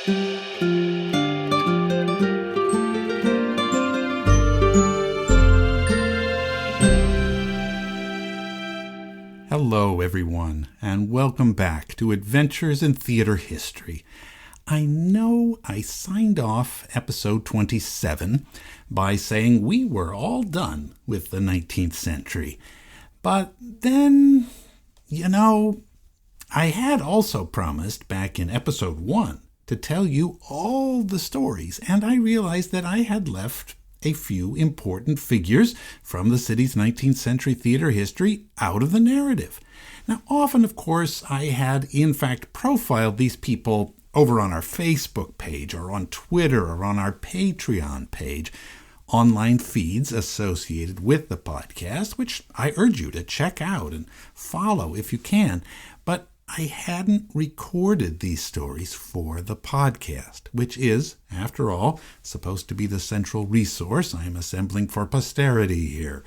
Hello, everyone, and welcome back to Adventures in Theater History. I know I signed off episode 27 by saying we were all done with the 19th century. But then, I had also promised back in episode 1 to tell you all the stories, and I realized that I had left a few important figures from the city's 19th century theater history out of the narrative. Now, often, of course, I had in fact profiled these people over on our Facebook page or on Twitter or on our Patreon page, online feeds associated with the podcast, which I urge you to check out and follow if you can. But I hadn't recorded these stories for the podcast, which is, after all, supposed to be the central resource I'm assembling for posterity here.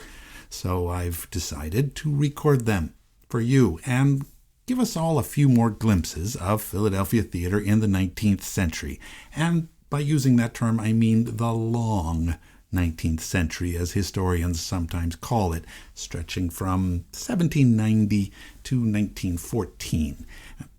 So I've decided to record them for you and give us all a few more glimpses of Philadelphia theater in the 19th century. And by using that term, I mean the long 19th century, as historians sometimes call it, stretching from 1790 to 1914.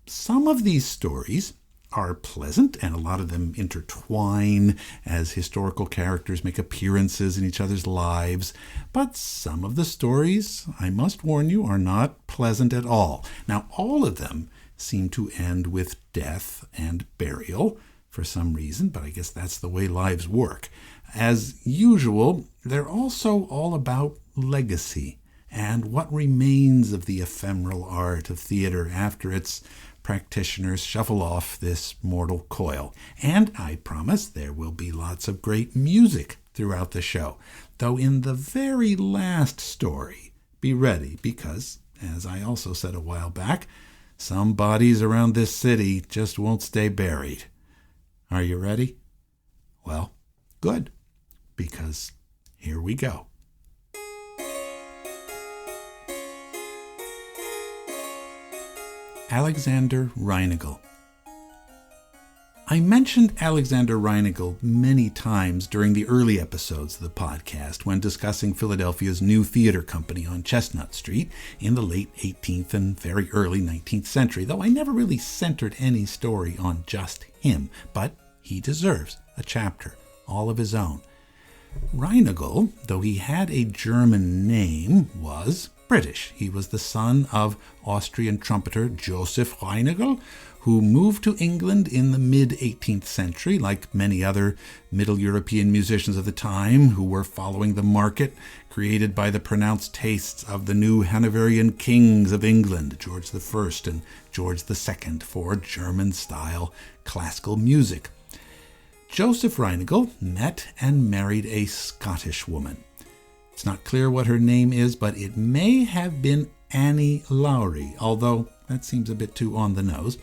Some of these stories are pleasant, and a lot of them intertwine as historical characters make appearances in each other's lives. But some of the stories, I must warn you, are not pleasant at all. Now, all of them seem to end with death and burial for some reason, but I guess that's the way lives work. As usual, they're also all about legacy and what remains of the ephemeral art of theater after its practitioners shuffle off this mortal coil. And I promise there will be lots of great music throughout the show. Though in the very last story, be ready, because, as I also said a while back, some bodies around this city just won't stay buried. Are you ready? Well, good, because here we go. Alexander Reinagle. I mentioned Alexander Reinagle many times during the early episodes of the podcast when discussing Philadelphia's new theater company on Chestnut Street in the late 18th and very early 19th century, though I never really centered any story on just him, but he deserves a chapter all of his own. Reinagle, though he had a German name, was British. He was the son of Austrian trumpeter Joseph Reinagle, who moved to England in the mid-18th century, like many other Middle European musicians of the time who were following the market created by the pronounced tastes of the new Hanoverian kings of England, George I and George II, for German-style classical music. Joseph Reinagle met and married a Scottish woman. It's not clear what her name is, but it may have been Annie Lowry, although that seems a bit too on the nose.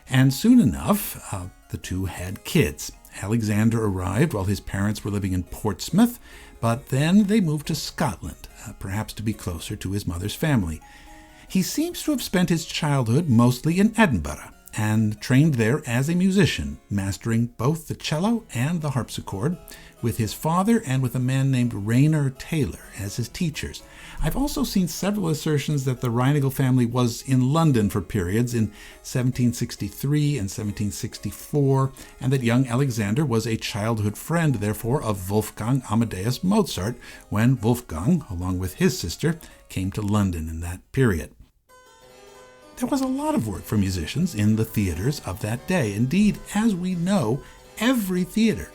And soon enough, the two had kids. Alexander arrived while his parents were living in Portsmouth, but then they moved to Scotland, perhaps to be closer to his mother's family. He seems to have spent his childhood mostly in Edinburgh, and trained there as a musician, mastering both the cello and the harpsichord, with his father and with a man named Rayner Taylor as his teachers. I've also seen several assertions that the Reinagle family was in London for periods in 1763 and 1764, and that young Alexander was a childhood friend, therefore, of Wolfgang Amadeus Mozart when Wolfgang, along with his sister, came to London in that period. There was a lot of work for musicians in the theaters of that day. Indeed, as we know, every theater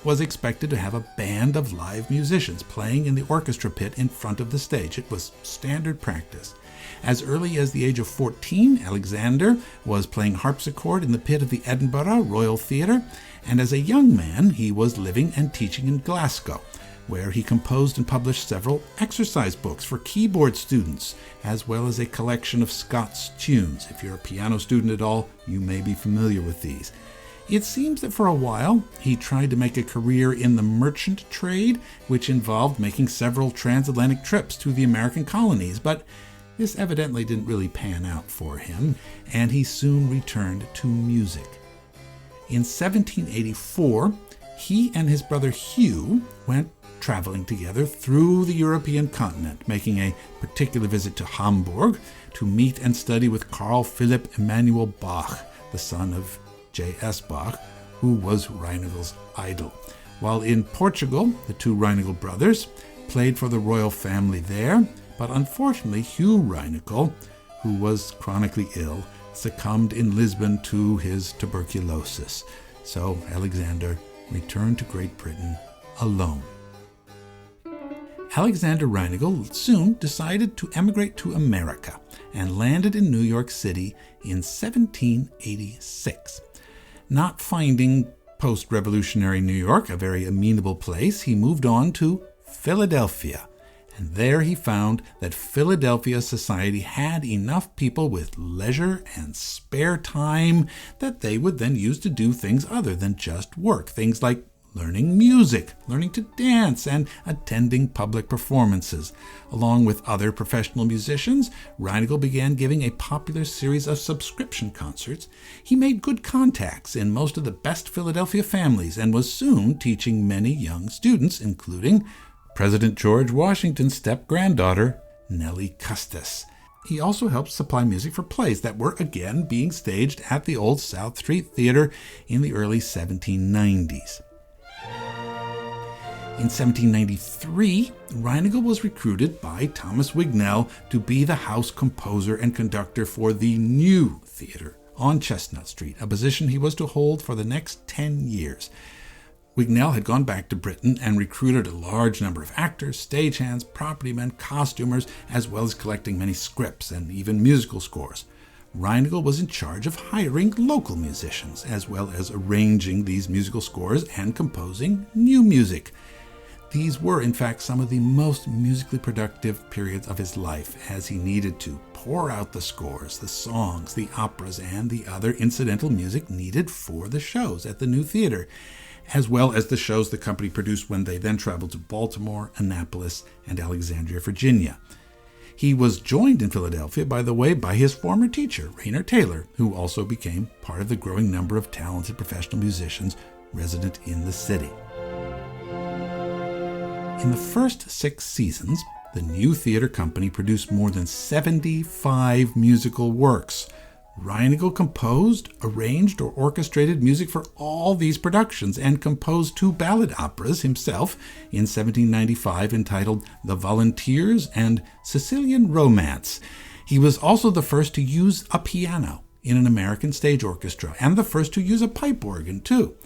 was expected to have a band of live musicians playing in the orchestra pit in front of the stage. It was standard practice. As early as the age of 14, Alexander was playing harpsichord in the pit of the Edinburgh Royal Theatre, and as a young man, he was living and teaching in Glasgow, where he composed and published several exercise books for keyboard students, as well as a collection of Scots tunes. If you're a piano student at all, you may be familiar with these. It seems that for a while, he tried to make a career in the merchant trade, which involved making several transatlantic trips to the American colonies, but this evidently didn't really pan out for him, and he soon returned to music. In 1784, he and his brother Hugh went traveling together through the European continent, making a particular visit to Hamburg to meet and study with Carl Philipp Emanuel Bach, the son of J.S. Bach, who was Reinagle's idol. While in Portugal, the two Reinagle brothers played for the royal family there, but unfortunately Hugh Reinagle, who was chronically ill, succumbed in Lisbon to his tuberculosis. So Alexander returned to Great Britain alone. Alexander Reinagle soon decided to emigrate to America and landed in New York City in 1786. Not finding post-revolutionary New York a very amenable place, he moved on to Philadelphia. And there he found that Philadelphia society had enough people with leisure and spare time that they would then use to do things other than just work. Things like learning music, learning to dance, and attending public performances. Along with other professional musicians, Reinagle began giving a popular series of subscription concerts. He made good contacts in most of the best Philadelphia families and was soon teaching many young students, including President George Washington's step-granddaughter, Nellie Custis. He also helped supply music for plays that were again being staged at the Old South Street Theater in the early 1790s. In 1793, Reinagle was recruited by Thomas Wignell to be the house composer and conductor for the New Theater on Chestnut Street, a position he was to hold for the next 10 years. Wignell had gone back to Britain and recruited a large number of actors, stagehands, propertymen, costumers, as well as collecting many scripts and even musical scores. Reinagle was in charge of hiring local musicians, as well as arranging these musical scores and composing new music. These were, in fact, some of the most musically productive periods of his life, as he needed to pour out the scores, the songs, the operas, and the other incidental music needed for the shows at the New Theater, as well as the shows the company produced when they then traveled to Baltimore, Annapolis, and Alexandria, Virginia. He was joined in Philadelphia, by the way, by his former teacher, Rayner Taylor, who also became part of the growing number of talented professional musicians resident in the city. In the first 6 seasons, the New Theater Company produced more than 75 musical works. Reinagle composed, arranged, or orchestrated music for all these productions and composed 2 ballad operas himself in 1795 entitled The Volunteers and Sicilian Romance. He was also the first to use a piano in an American stage orchestra and the first to use a pipe organ, too.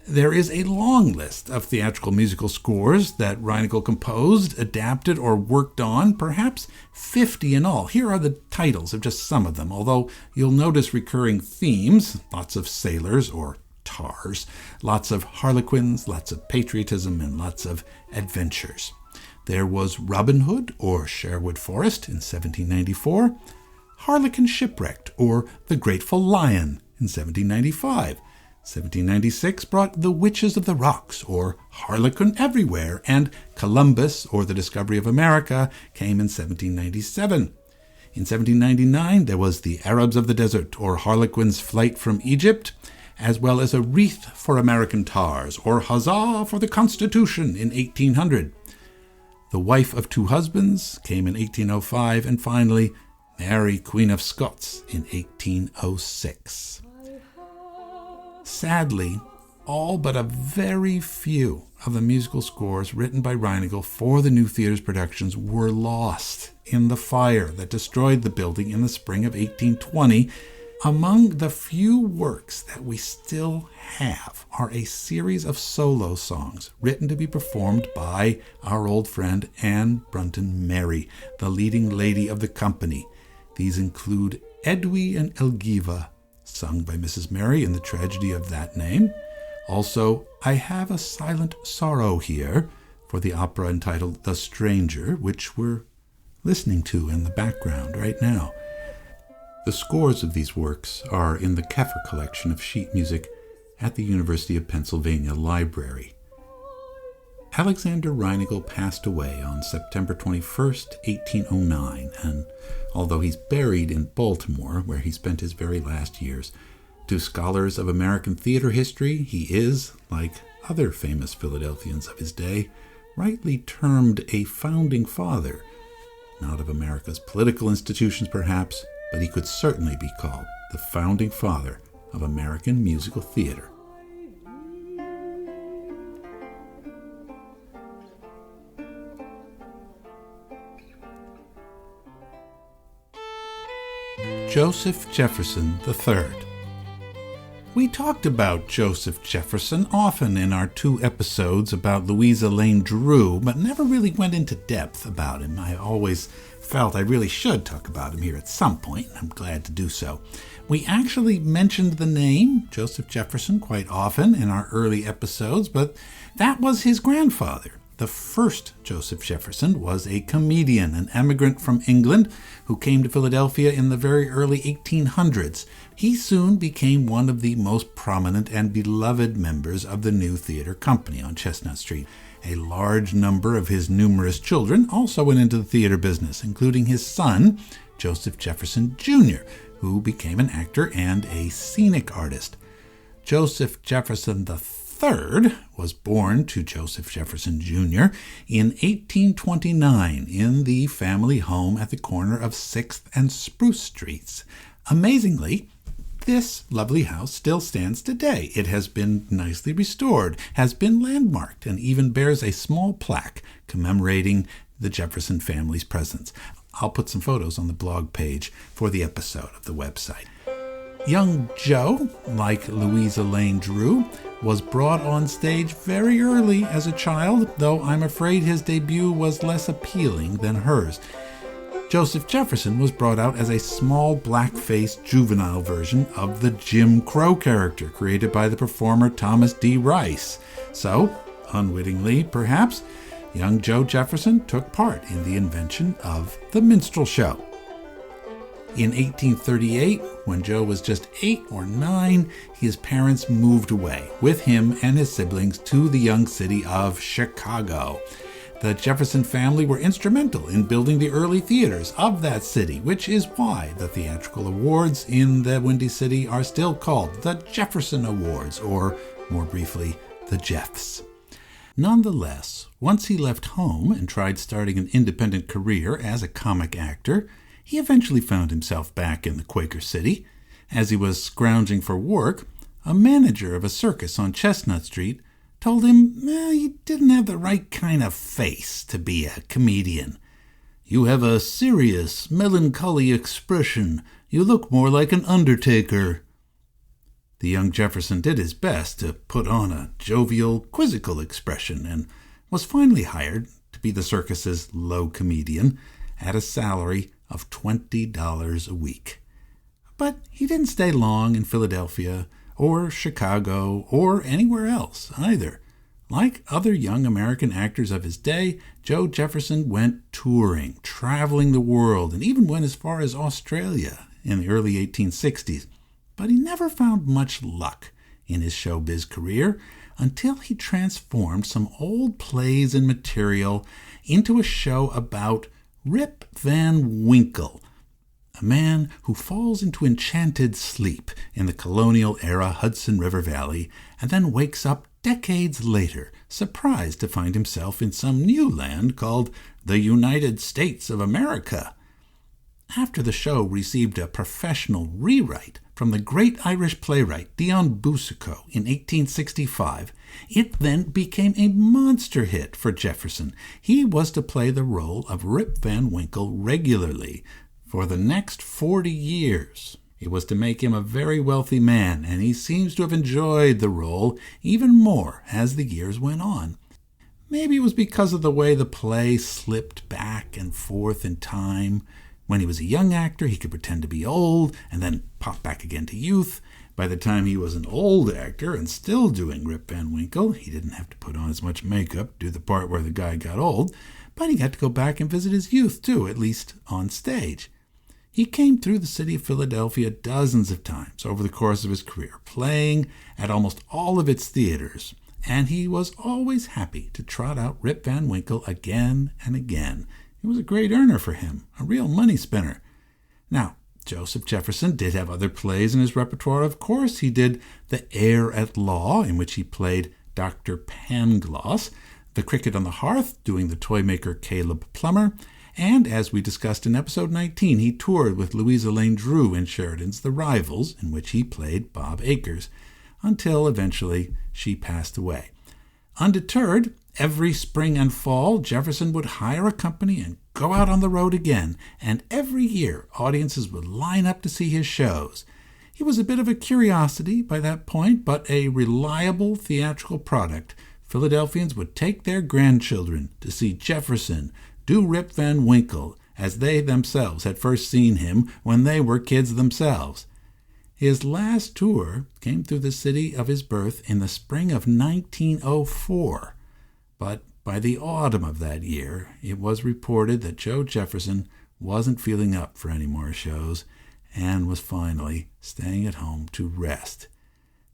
There is a long list of theatrical musical scores that Reinagle composed, adapted, or worked on, perhaps 50 in all. Here are the titles of just some of them, although you'll notice recurring themes, lots of sailors or tars, lots of harlequins, lots of patriotism, and lots of adventures. There was Robin Hood or Sherwood Forest in 1794, Harlequin Shipwrecked or The Grateful Lion in 1795, 1796 brought The Witches of the Rocks, or Harlequin Everywhere, and Columbus, or The Discovery of America, came in 1797. In 1799, there was The Arabs of the Desert, or Harlequin's Flight from Egypt, as well as A Wreath for American Tars, or Huzzah for the Constitution in 1800. The Wife of Two Husbands came in 1805, and finally, Mary, Queen of Scots in 1806. Sadly, all but a very few of the musical scores written by Reinagle for the New Theater's productions were lost in the fire that destroyed the building in the spring of 1820. Among the few works that we still have are a series of solo songs written to be performed by our old friend Anne Brunton Mary, the leading lady of the company. These include Edwy and Elgiva, sung by Mrs. Mary in The Tragedy of That Name. Also, I Have a Silent Sorrow Here, for the opera entitled The Stranger, which we're listening to in the background right now. The scores of these works are in the Keffer collection of sheet music at the University of Pennsylvania Library. Alexander Reinagle passed away on September 21st, 1809, and although he's buried in Baltimore, where he spent his very last years, To scholars of American theater history, he is, like other famous Philadelphians of his day, rightly termed a founding father. Not of America's political institutions, perhaps, but he could certainly be called the founding father of American musical theater. Joseph Jefferson III. We talked about Joseph Jefferson often in our 2 episodes about Louisa Lane Drew, but never really went into depth about him. I always felt I really should talk about him here at some point, and I'm glad to do so. We actually mentioned the name, Joseph Jefferson, quite often in our early episodes, but that was his grandfather. The first Joseph Jefferson was a comedian, an emigrant from England who came to Philadelphia in the very early 1800s. He soon became one of the most prominent and beloved members of the new theater company on Chestnut Street. A large number of his numerous children also went into the theater business, including his son, Joseph Jefferson Jr., who became an actor and a scenic artist. Joseph Jefferson III was born to Joseph Jefferson Jr. in 1829 in the family home at the corner of 6th and Spruce Streets. Amazingly, this lovely house still stands today. It has been nicely restored, has been landmarked, and even bears a small plaque commemorating the Jefferson family's presence. I'll put some photos on the blog page for the episode of the website. Young Joe, like Louisa Lane Drew, was brought on stage very early as a child, though I'm afraid his debut was less appealing than hers. Joseph Jefferson was brought out as a small black-faced juvenile version of the Jim Crow character created by the performer Thomas D. Rice. So, unwittingly perhaps, young Joe Jefferson took part in the invention of the minstrel show. In 1838, when Joe was just 8 or 9, his parents moved away with him and his siblings to the young city of Chicago. The Jefferson family were instrumental in building the early theaters of that city, which is why the theatrical awards in the Windy City are still called the Jefferson Awards, or more briefly, the Jeffs. Nonetheless, once he left home and tried starting an independent career as a comic actor, he eventually found himself back in the Quaker City. As he was scrounging for work, a manager of a circus on Chestnut Street told him he didn't have the right kind of face to be a comedian. "You have a serious, melancholy expression. You look more like an undertaker." The young Jefferson did his best to put on a jovial, quizzical expression and was finally hired to be the circus's low comedian at a salary of $20 a week. But he didn't stay long in Philadelphia or Chicago or anywhere else either. Like other young American actors of his day, Joe Jefferson went touring, traveling the world, and even went as far as Australia in the early 1860s. But he never found much luck in his showbiz career until he transformed some old plays and material into a show about Rip Van Winkle, a man who falls into enchanted sleep in the colonial-era Hudson River Valley and then wakes up decades later, surprised to find himself in some new land called the United States of America. After the show received a professional rewrite from the great Irish playwright Dion Boucicault in 1865, it then became a monster hit for Jefferson. He was to play the role of Rip Van Winkle regularly for the next 40 years. It was to make him a very wealthy man, and he seems to have enjoyed the role even more as the years went on. Maybe it was because of the way the play slipped back and forth in time. When he was a young actor, he could pretend to be old and then pop back again to youth. By the time he was an old actor and still doing Rip Van Winkle, he didn't have to put on as much makeup, do the part where the guy got old, but he got to go back and visit his youth too, at least on stage. He came through the city of Philadelphia dozens of times over the course of his career, playing at almost all of its theaters, and he was always happy to trot out Rip Van Winkle again and again. It was a great earner for him, a real money spinner. Now, Joseph Jefferson did have other plays in his repertoire. Of course, he did The Heir at Law, in which he played Dr. Pangloss, The Cricket on the Hearth, doing the toymaker Caleb Plummer, and, as we discussed in episode 19, he toured with Louisa Lane Drew in Sheridan's The Rivals, in which he played Bob Acres, until eventually she passed away. Undeterred, every spring and fall, Jefferson would hire a company and go out on the road again, and every year audiences would line up to see his shows. He was a bit of a curiosity by that point, but a reliable theatrical product. Philadelphians would take their grandchildren to see Jefferson do Rip Van Winkle, as they themselves had first seen him when they were kids themselves. His last tour came through the city of his birth in the spring of 1904, but by the autumn of that year, it was reported that Joe Jefferson wasn't feeling up for any more shows and was finally staying at home to rest.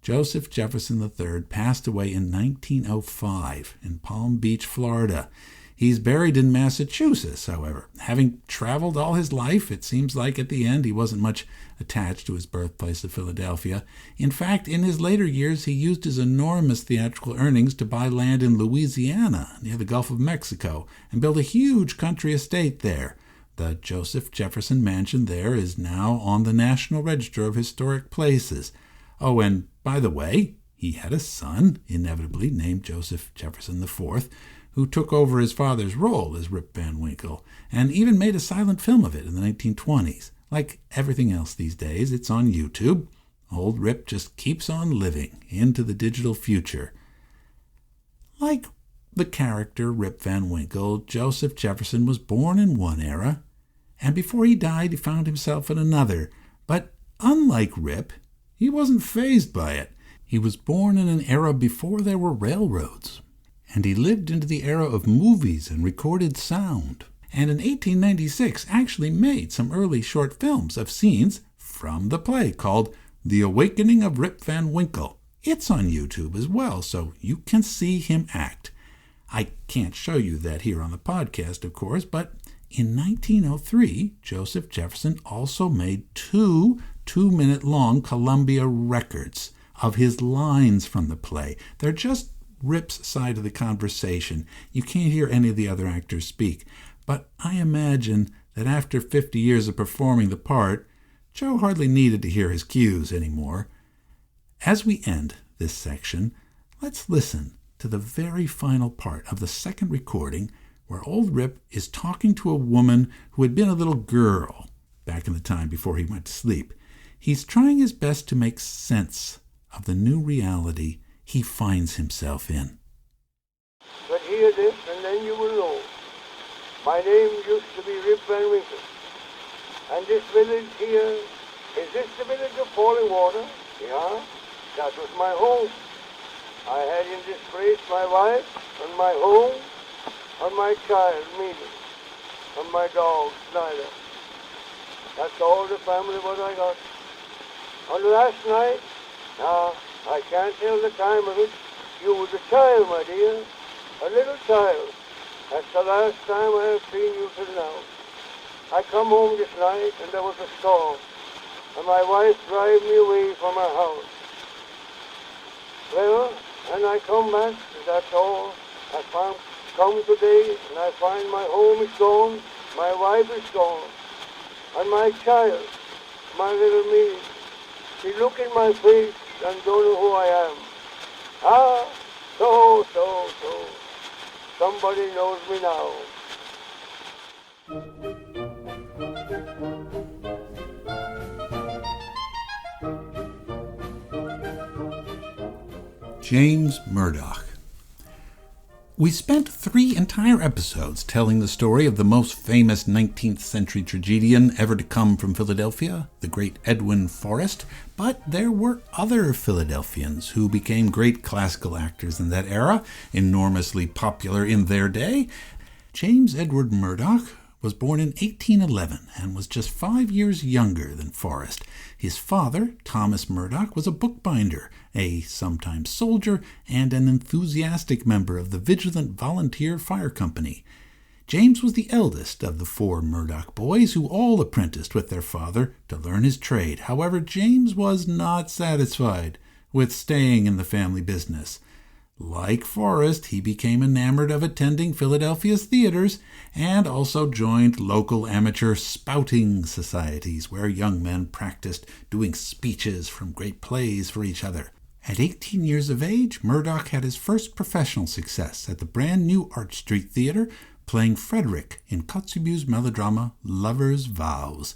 Joseph Jefferson III passed away in 1905 in Palm Beach, Florida. He's buried in Massachusetts, however. Having traveled all his life, it seems like at the end he wasn't much attached to his birthplace of Philadelphia. In fact, in his later years, he used his enormous theatrical earnings to buy land in Louisiana, near the Gulf of Mexico, and build a huge country estate there. The Joseph Jefferson Mansion there is now on the National Register of Historic Places. Oh, and by the way, he had a son, inevitably named Joseph Jefferson IV, who took over his father's role as Rip Van Winkle, and even made a silent film of it in the 1920s. Like everything else these days, it's on YouTube. Old Rip just keeps on living into the digital future. Like the character Rip Van Winkle, Joseph Jefferson was born in one era, and before he died, he found himself in another. But unlike Rip, he wasn't fazed by it. He was born in an era before there were railroads, and he lived into the era of movies and recorded sound, and in 1896 actually made some early short films of scenes from the play called The Awakening of Rip Van Winkle. It's on YouTube as well, so you can see him act. I can't show you that here on the podcast, of course, but in 1903, Joseph Jefferson also made two 2-minute-long Columbia records of his lines from the play. They're just Rip's side of the conversation. You can't hear any of the other actors speak, but I imagine that after 50 years of performing the part, Joe hardly needed to hear his cues anymore. As we end this section, let's listen to the very final part of the second recording where old Rip is talking to a woman who had been a little girl back in the time before he went to sleep. He's trying his best to make sense of the new reality he finds himself in. But hear this, and then you will know. My name used to be Rip Van Winkle. And this village here, is this the village of Falling Water? Yeah, that was my home. I had in this place my wife, and my home, and my child, Mimi, and my dog, Snyder. That's all the family what I got. On the last night, I can't tell the time of it. You was a child, my dear, a little child. That's the last time I have seen you till now. I come home this night and there was a storm, and my wife drive me away from her house. Well, and I come back, and that's all. I come today and I find my home is gone, my wife is gone, and my child, my little me, she look in my face and don't know who I am. So. Somebody knows me now. James Murdoch. We spent 3 entire episodes telling the story of the most famous 19th century tragedian ever to come from Philadelphia, the great Edwin Forrest, but there were other Philadelphians who became great classical actors in that era, enormously popular in their day. James Edward Murdoch was born in 1811 and was just 5 years younger than Forrest. His father, Thomas Murdoch, was a bookbinder, a sometime soldier, and an enthusiastic member of the Vigilant Volunteer Fire Company. James was the eldest of the 4 Murdoch boys who all apprenticed with their father to learn his trade. However, James was not satisfied with staying in the family business. Like Forrest, he became enamored of attending Philadelphia's theaters and also joined local amateur spouting societies where young men practiced doing speeches from great plays for each other. At 18 years of age, Murdoch had his first professional success at the brand new Walnut Street Theater, playing Frederick in Kotzebue's melodrama Lover's Vows.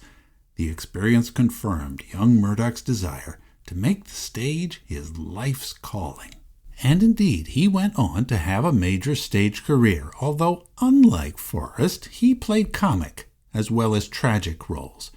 The experience confirmed young Murdoch's desire to make the stage his life's calling. And indeed, he went on to have a major stage career, although unlike Forrest, he played comic as well as tragic roles.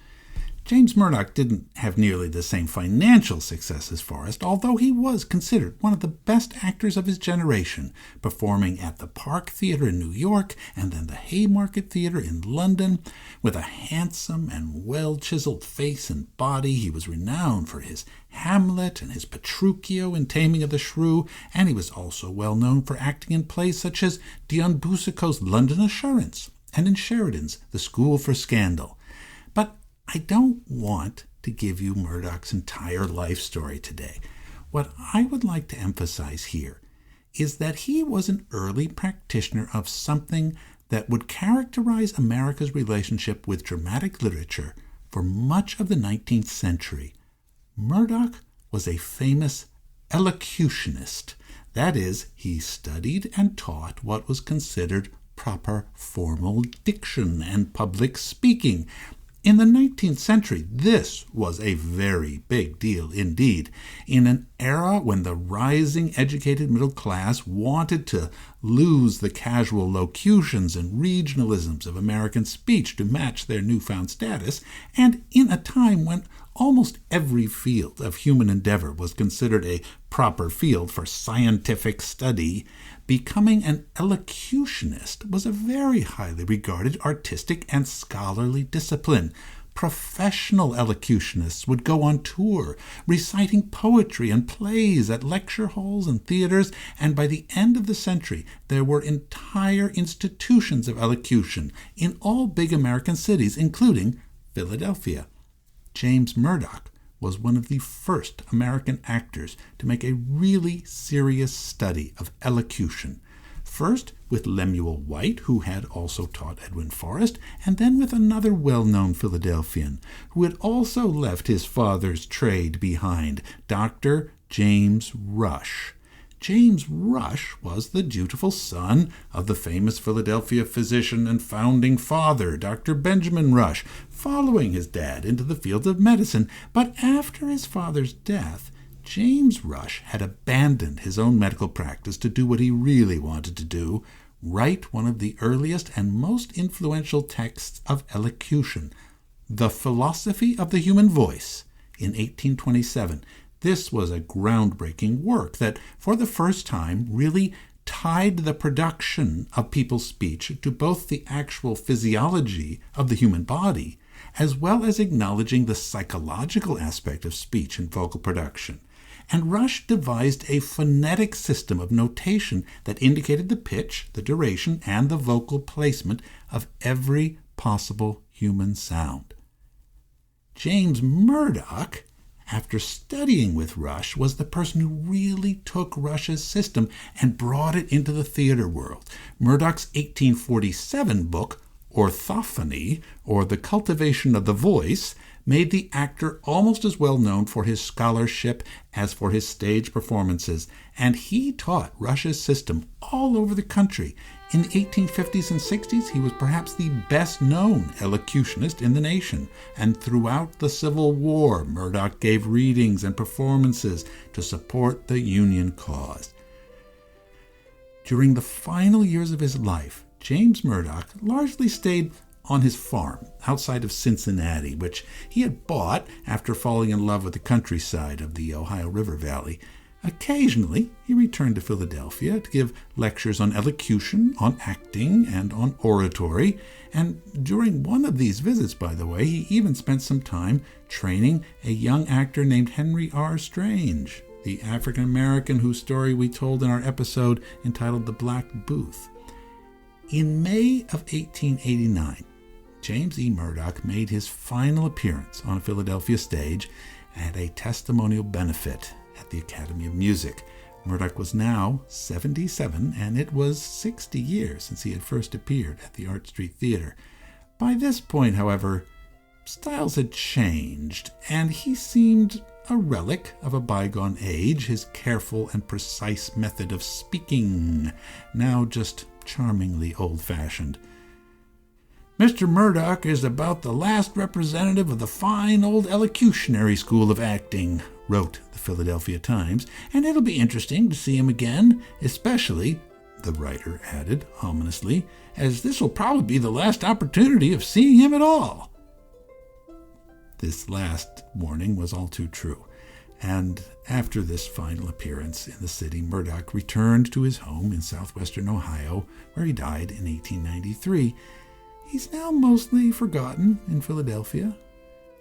James Murdoch didn't have nearly the same financial success as Forrest, although he was considered one of the best actors of his generation, performing at the Park Theater in New York and then the Haymarket Theater in London. With a handsome and well-chiseled face and body, he was renowned for his Hamlet and his Petruchio in Taming of the Shrew, and he was also well known for acting in plays such as Dion Boucicault's London Assurance and in Sheridan's The School for Scandal. But I don't want to give you Murdoch's entire life story today. What I would like to emphasize here is that he was an early practitioner of something that would characterize America's relationship with dramatic literature for much of the 19th century. Murdoch was a famous elocutionist. That is, he studied and taught what was considered proper formal diction and public speaking. In the 19th century, this was a very big deal indeed. In an era when the rising educated middle class wanted to lose the casual locutions and regionalisms of American speech to match their newfound status, and in a time when almost every field of human endeavor was considered a proper field for scientific study, becoming an elocutionist was a very highly regarded artistic and scholarly discipline. Professional elocutionists would go on tour, reciting poetry and plays at lecture halls and theaters, and by the end of the century, there were entire institutions of elocution in all big American cities, including Philadelphia. James Murdoch was one of the first American actors to make a really serious study of elocution. First with Lemuel White, who had also taught Edwin Forrest, and then with another well-known Philadelphian, who had also left his father's trade behind, Dr. James Rush. James Rush was the dutiful son of the famous Philadelphia physician and founding father, Dr. Benjamin Rush, following his dad into the field of medicine. But after his father's death, James Rush had abandoned his own medical practice to do what he really wanted to do, write one of the earliest and most influential texts of elocution, The Philosophy of the Human Voice, in 1827. This was a groundbreaking work that, for the first time, really tied the production of people's speech to both the actual physiology of the human body, as well as acknowledging the psychological aspect of speech and vocal production. And Rush devised a phonetic system of notation that indicated the pitch, the duration, and the vocal placement of every possible human sound. James Murdoch, after studying with Rush, was the person who really took Rush's system and brought it into the theater world. Murdoch's 1847 book, Orthophony, or The Cultivation of the Voice, made the actor almost as well known for his scholarship as for his stage performances, and he taught Rush's system all over the country. In the 1850s and 60s, he was perhaps the best-known elocutionist in the nation, and throughout the Civil War, Murdoch gave readings and performances to support the Union cause. During the final years of his life, James Murdoch largely stayed on his farm outside of Cincinnati, which he had bought after falling in love with the countryside of the Ohio River Valley. Occasionally, he returned to Philadelphia to give lectures on elocution, on acting, and on oratory, and during one of these visits, by the way, he even spent some time training a young actor named Henry R. Strange, the African-American whose story we told in our episode entitled The Black Booth. In May of 1889, James E. Murdoch made his final appearance on a Philadelphia stage at a testimonial benefit at the Academy of Music. Murdoch was now 77, and it was 60 years since he had first appeared at the Walnut Street Theater. By this point, however, styles had changed, and he seemed a relic of a bygone age, his careful and precise method of speaking, now just charmingly old-fashioned. Mr. Murdoch is about the last representative of the fine old elocutionary school of acting, wrote the Philadelphia Times, and it'll be interesting to see him again, especially, the writer added ominously, as this will probably be the last opportunity of seeing him at all. This last warning was all too true, and after this final appearance in the city, Murdoch returned to his home in southwestern Ohio, where he died in 1893. He's now mostly forgotten in Philadelphia,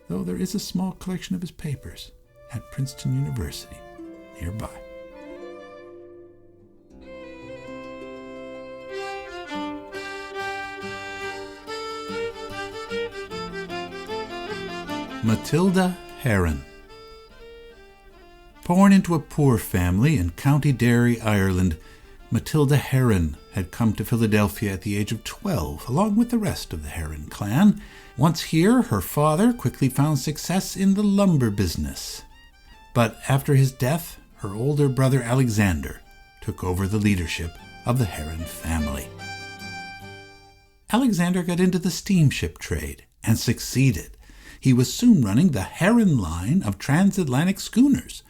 though there is a small collection of his papers at Princeton University nearby. Matilda Heron. Born into a poor family in County Derry, Ireland, Matilda Heron had come to Philadelphia at the age of 12, along with the rest of the Heron clan. Once here, her father quickly found success in the lumber business. But after his death, her older brother Alexander took over the leadership of the Heron family. Alexander got into the steamship trade and succeeded. He was soon running the Heron line of transatlantic schooners.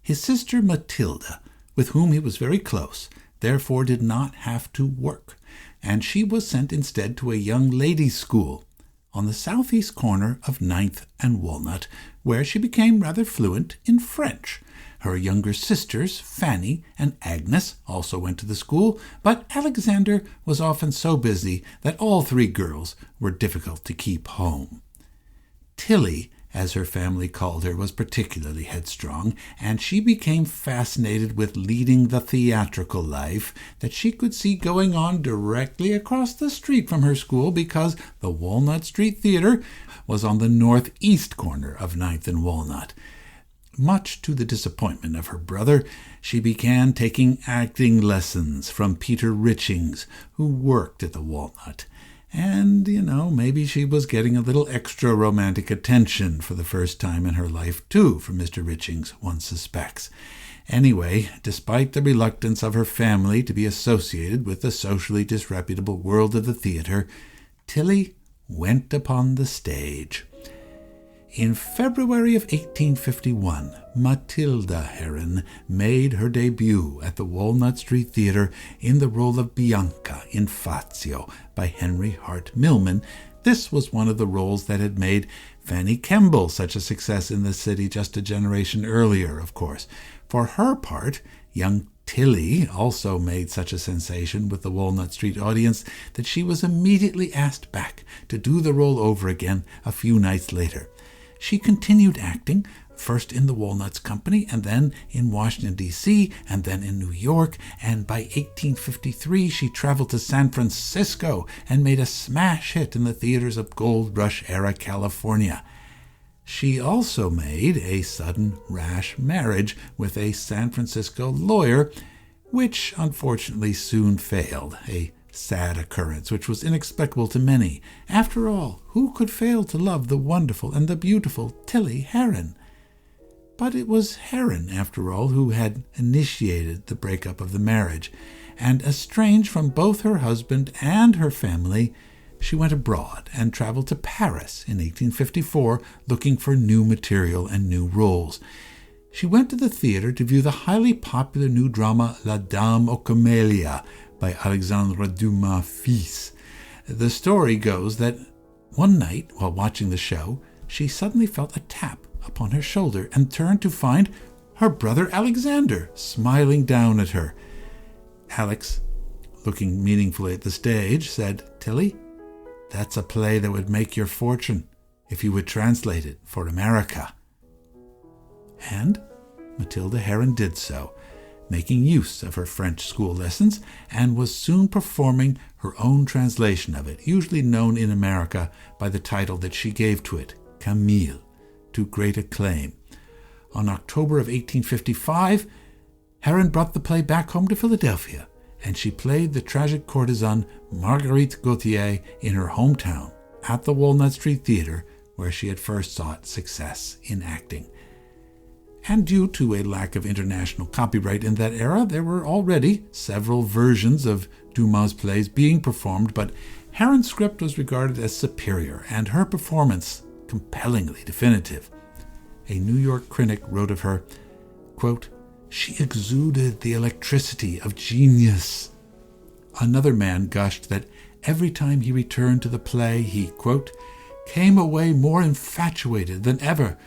His sister Matilda, with whom he was very close, therefore did not have to work, and she was sent instead to a young ladies' school on the southeast corner of 9th and Walnut, where she became rather fluent in French. Her younger sisters, Fanny and Agnes, also went to the school, but Alexander was often so busy that all three girls were difficult to keep home. Tilly, as her family called her, was particularly headstrong, and she became fascinated with leading the theatrical life that she could see going on directly across the street from her school, because the Walnut Street Theater was on the northeast corner of 9th and Walnut. Much to the disappointment of her brother, she began taking acting lessons from Peter Richings, who worked at the Walnut. And, maybe she was getting a little extra romantic attention for the first time in her life, too, from Mr. Richings, one suspects. Anyway, despite the reluctance of her family to be associated with the socially disreputable world of the theater, Tilly went upon the stage. In February of 1851, Matilda Heron made her debut at the Walnut Street Theater in the role of Bianca in Fazio by Henry Hart Millman. This was one of the roles that had made Fanny Kemble such a success in the city just a generation earlier, of course. For her part, young Tilly also made such a sensation with the Walnut Street audience that she was immediately asked back to do the role over again a few nights later. She continued acting, first in the Walnuts Company, and then in Washington, D.C., and then in New York, and by 1853 she traveled to San Francisco and made a smash hit in the theaters of Gold Rush-era California. She also made a sudden, rash marriage with a San Francisco lawyer, which unfortunately soon failed, a sad occurrence which was inexplicable to many. After all, who could fail to love the wonderful and the beautiful Tilly Heron? But it was Heron, after all, who had initiated the breakup of the marriage, and estranged from both her husband and her family, she went abroad and traveled to Paris in 1854, looking for new material and new roles. She went to the theater to view the highly popular new drama La Dame aux Camélias by Alexandre Dumas fils. The story goes that one night, while watching the show, she suddenly felt a tap upon her shoulder and turned to find her brother Alexander smiling down at her. Alex, looking meaningfully at the stage, said, "Tilly, that's a play that would make your fortune if you would translate it for America." And Matilda Heron did so, making use of her French school lessons, and was soon performing her own translation of it, usually known in America by the title that she gave to it, Camille, to great acclaim. On October of 1855, Heron brought the play back home to Philadelphia, and she played the tragic courtesan Marguerite Gautier in her hometown at the Walnut Street Theater, where she had first sought success in acting. And due to a lack of international copyright in that era, there were already several versions of Dumas' plays being performed, but Heron's script was regarded as superior, and her performance compellingly definitive. A New York critic wrote of her, quote, "She exuded the electricity of genius." Another man gushed that every time he returned to the play, he, quote, "came away more infatuated than ever.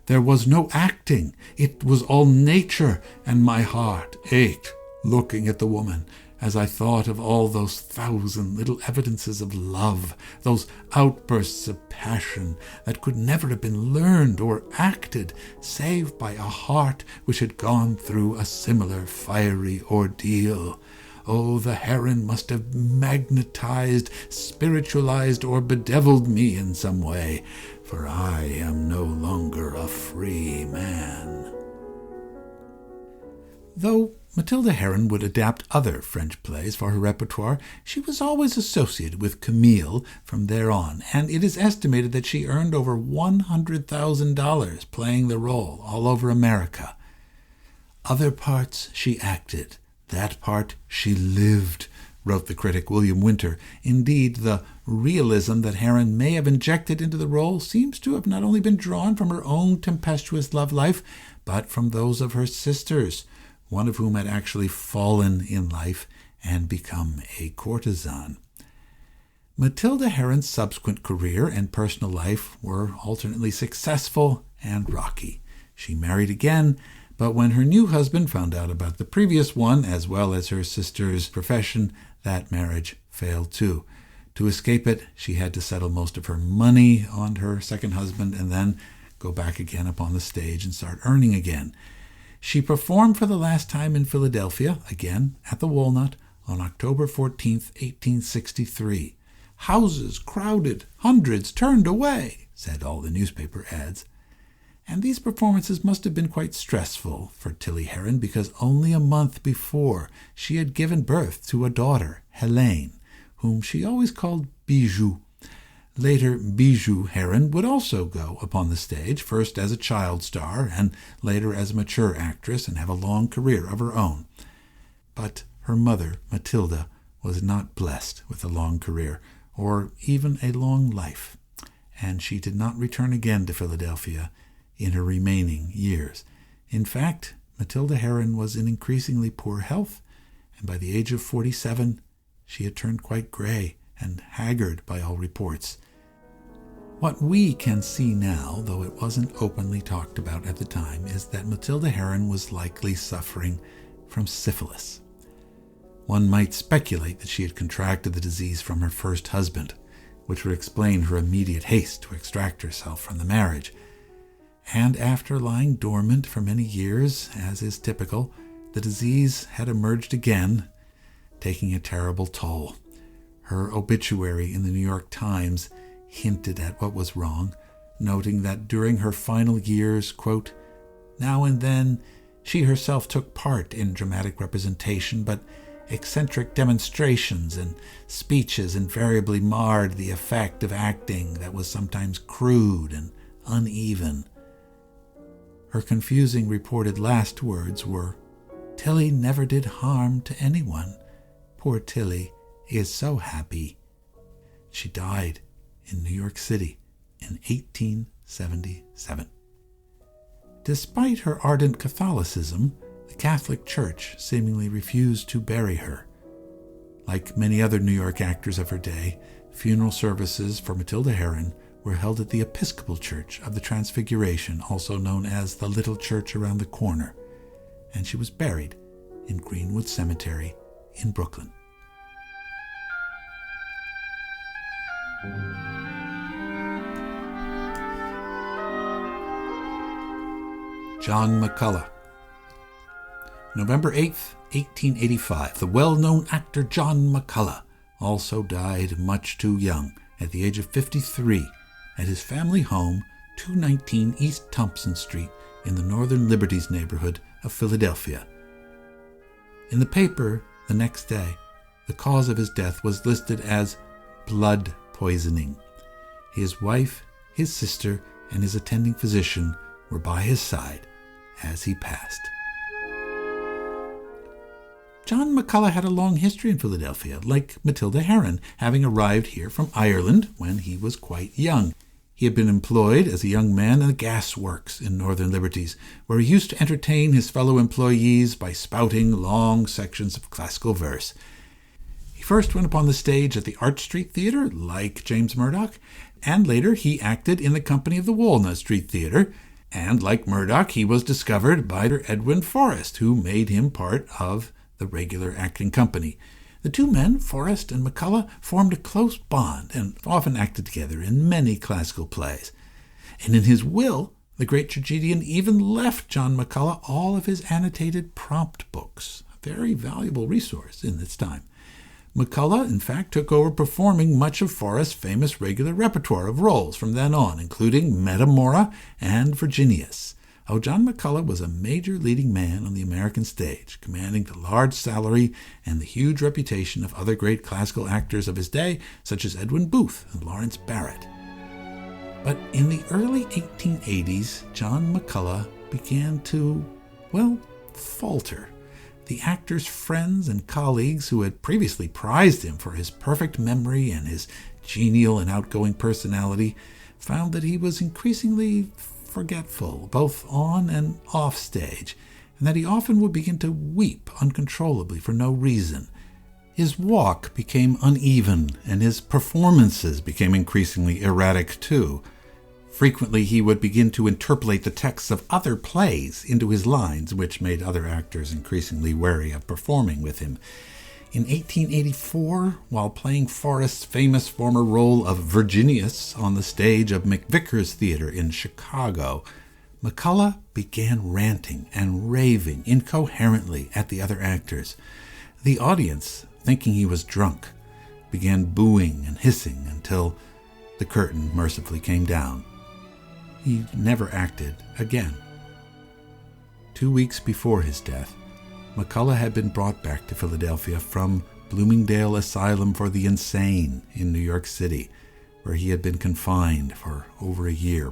There was no acting. It was all nature, and my heart ached looking at the woman as I thought of all those thousand little evidences of love, those outbursts of passion that could never have been learned or acted, save by a heart which had gone through a similar fiery ordeal. Oh, the Heron must have magnetized, spiritualized, or bedeviled me in some way, for I am no longer a free man." Though Matilda Heron would adapt other French plays for her repertoire, she was always associated with Camille from there on, and it is estimated that she earned over $100,000 playing the role all over America. "Other parts she acted, that part she lived," wrote the critic William Winter. Indeed, the realism that Heron may have injected into the role seems to have not only been drawn from her own tempestuous love life, but from those of her sisters, one of whom had actually fallen in life and become a courtesan. Matilda Heron's subsequent career and personal life were alternately successful and rocky. She married again, but when her new husband found out about the previous one, as well as her sister's profession, that marriage failed too. To escape it, she had to settle most of her money on her second husband and then go back again upon the stage and start earning again. She performed for the last time in Philadelphia, again at the Walnut, on October 14th, 1863. "Houses crowded, hundreds turned away," said all the newspaper ads. And these performances must have been quite stressful for Tilly Heron, because only a month before she had given birth to a daughter, Helene, whom she always called Bijou. Later, Bijou Heron would also go upon the stage, first as a child star and later as a mature actress, and have a long career of her own. But her mother, Matilda, was not blessed with a long career, or even a long life, and she did not return again to Philadelphia in her remaining years. In fact, Matilda Heron was in increasingly poor health, and by the age of 47, she had turned quite gray and haggard by all reports. What we can see now, though it wasn't openly talked about at the time, is that Matilda Heron was likely suffering from syphilis. One might speculate that she had contracted the disease from her first husband, which would explain her immediate haste to extract herself from the marriage. And after lying dormant for many years, as is typical, the disease had emerged again, taking a terrible toll. Her obituary in the New York Times hinted at what was wrong, noting that during her final years, quote, "Now and then she herself took part in dramatic representation, but eccentric demonstrations and speeches invariably marred the effect of acting that was sometimes crude and uneven." Her confusing reported last words were, "Tilly never did harm to anyone. Poor Tilly is so happy." She died in New York City in 1877. Despite her ardent Catholicism, the Catholic Church seemingly refused to bury her. Like many other New York actors of her day, funeral services for Matilda Heron were held at the Episcopal Church of the Transfiguration, also known as the Little Church Around the Corner, and she was buried in Greenwood Cemetery in Brooklyn. John McCullough. November 8th, 1885, the well-known actor John McCullough also died much too young, at the age of 53, at his family home, 219 East Thompson Street, in the Northern Liberties neighborhood of Philadelphia. In the paper the next day, the cause of his death was listed as blood poisoning. His wife, his sister, and his attending physician were by his side as he passed. John McCullough had a long history in Philadelphia, like Matilda Heron, having arrived here from Ireland when he was quite young. He had been employed as a young man in the gas works in Northern Liberties, where he used to entertain his fellow employees by spouting long sections of classical verse. He first went upon the stage at the Walnut Street Theater, like James Murdoch, and later he acted in the company of the Walnut Street Theater, and like Murdoch, he was discovered by Edwin Forrest, who made him part of the regular acting company. The two men, Forrest and McCullough, formed a close bond and often acted together in many classical plays. And in his will, the great tragedian even left John McCullough all of his annotated prompt books, a very valuable resource in its time. McCullough, in fact, took over performing much of Forrest's famous regular repertoire of roles from then on, including Metamora and Virginius. John McCullough was a major leading man on the American stage, commanding the large salary and the huge reputation of other great classical actors of his day, such as Edwin Booth and Lawrence Barrett. But in the early 1880s, John McCullough began to, falter. The actor's friends and colleagues who had previously prized him for his perfect memory and his genial and outgoing personality found that he was increasingly forgetful, both on and off stage, and that he often would begin to weep uncontrollably for no reason. His walk became uneven, and his performances became increasingly erratic too. Frequently he would begin to interpolate the texts of other plays into his lines, which made other actors increasingly wary of performing with him. In 1884, while playing Forrest's famous former role of Virginius on the stage of McVicker's Theater in Chicago, McCullough began ranting and raving incoherently at the other actors. The audience, thinking he was drunk, began booing and hissing until the curtain mercifully came down. He never acted again. 2 weeks before his death, McCullough had been brought back to Philadelphia from Bloomingdale Asylum for the Insane in New York City, where he had been confined for over a year.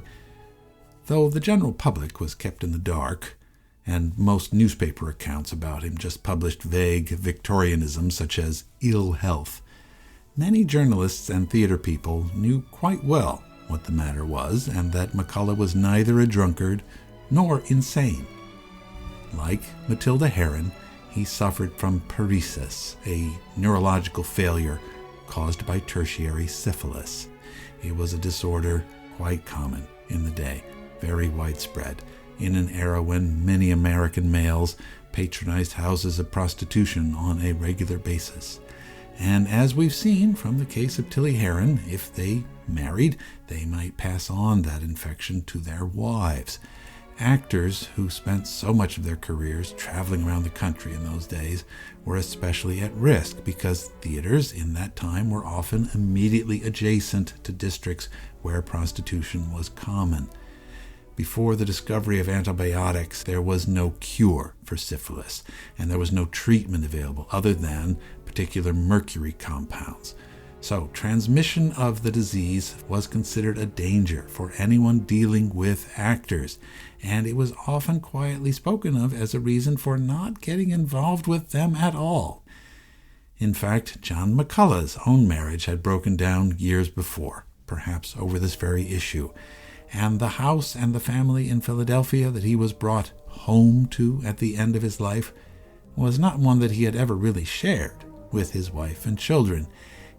Though the general public was kept in the dark, and most newspaper accounts about him just published vague Victorianisms such as ill health, many journalists and theater people knew quite well what the matter was, and that McCullough was neither a drunkard nor insane. Like Matilda Heron, he suffered from paresis, a neurological failure caused by tertiary syphilis. It was a disorder quite common in the day, very widespread, in an era when many American males patronized houses of prostitution on a regular basis. And as we've seen from the case of Tilly Heron, if they married, they might pass on that infection to their wives. Actors who spent so much of their careers traveling around the country in those days were especially at risk because theaters in that time were often immediately adjacent to districts where prostitution was common. Before the discovery of antibiotics, there was no cure for syphilis, and there was no treatment available other than particular mercury compounds. So transmission of the disease was considered a danger for anyone dealing with actors, and it was often quietly spoken of as a reason for not getting involved with them at all. In fact, John McCullough's own marriage had broken down years before, perhaps over this very issue, and the house and the family in Philadelphia that he was brought home to at the end of his life was not one that he had ever really shared with his wife and children.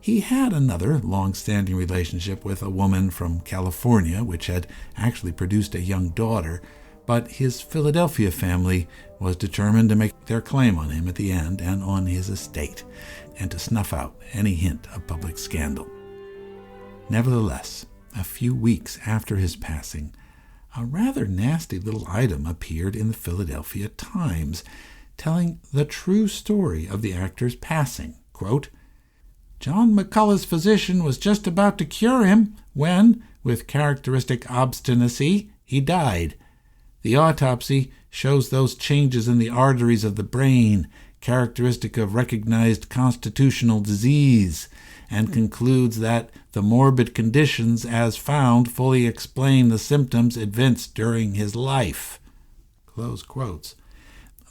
He had another long-standing relationship with a woman from California, which had actually produced a young daughter, but his Philadelphia family was determined to make their claim on him at the end and on his estate, and to snuff out any hint of public scandal. Nevertheless, a few weeks after his passing, a rather nasty little item appeared in the Philadelphia Times, telling the true story of the actor's passing. Quote, John McCullough's physician was just about to cure him when, with characteristic obstinacy, he died. The autopsy shows those changes in the arteries of the brain, characteristic of recognized constitutional disease, and concludes that the morbid conditions as found fully explain the symptoms evinced during his life. Close quotes.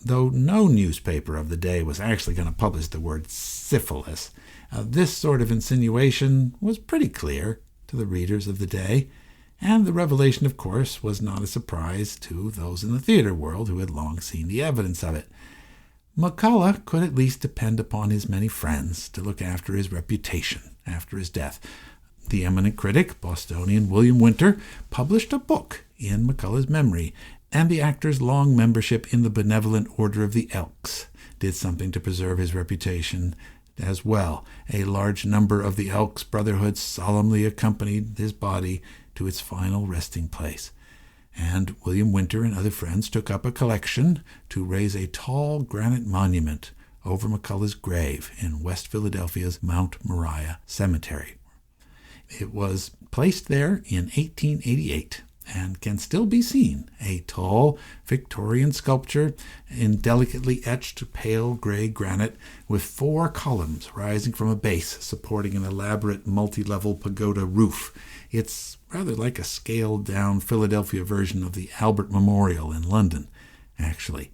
Though no newspaper of the day was actually going to publish the word syphilis, this sort of insinuation was pretty clear to the readers of the day, and the revelation, of course, was not a surprise to those in the theater world who had long seen the evidence of it. McCullough could at least depend upon his many friends to look after his reputation after his death. The eminent critic, Bostonian William Winter, published a book in McCullough's memory, and the actor's long membership in the Benevolent Order of the Elks did something to preserve his reputation as well. A large number of the Elks Brotherhood solemnly accompanied his body to its final resting place, and William Winter and other friends took up a collection to raise a tall granite monument over McCullough's grave in West Philadelphia's Mount Moriah Cemetery. It was placed there in 1888 and can still be seen, a tall Victorian sculpture in delicately etched pale gray granite with 4 columns rising from a base supporting an elaborate multi-level pagoda roof. It's rather like a scaled-down Philadelphia version of the Albert Memorial in London, actually.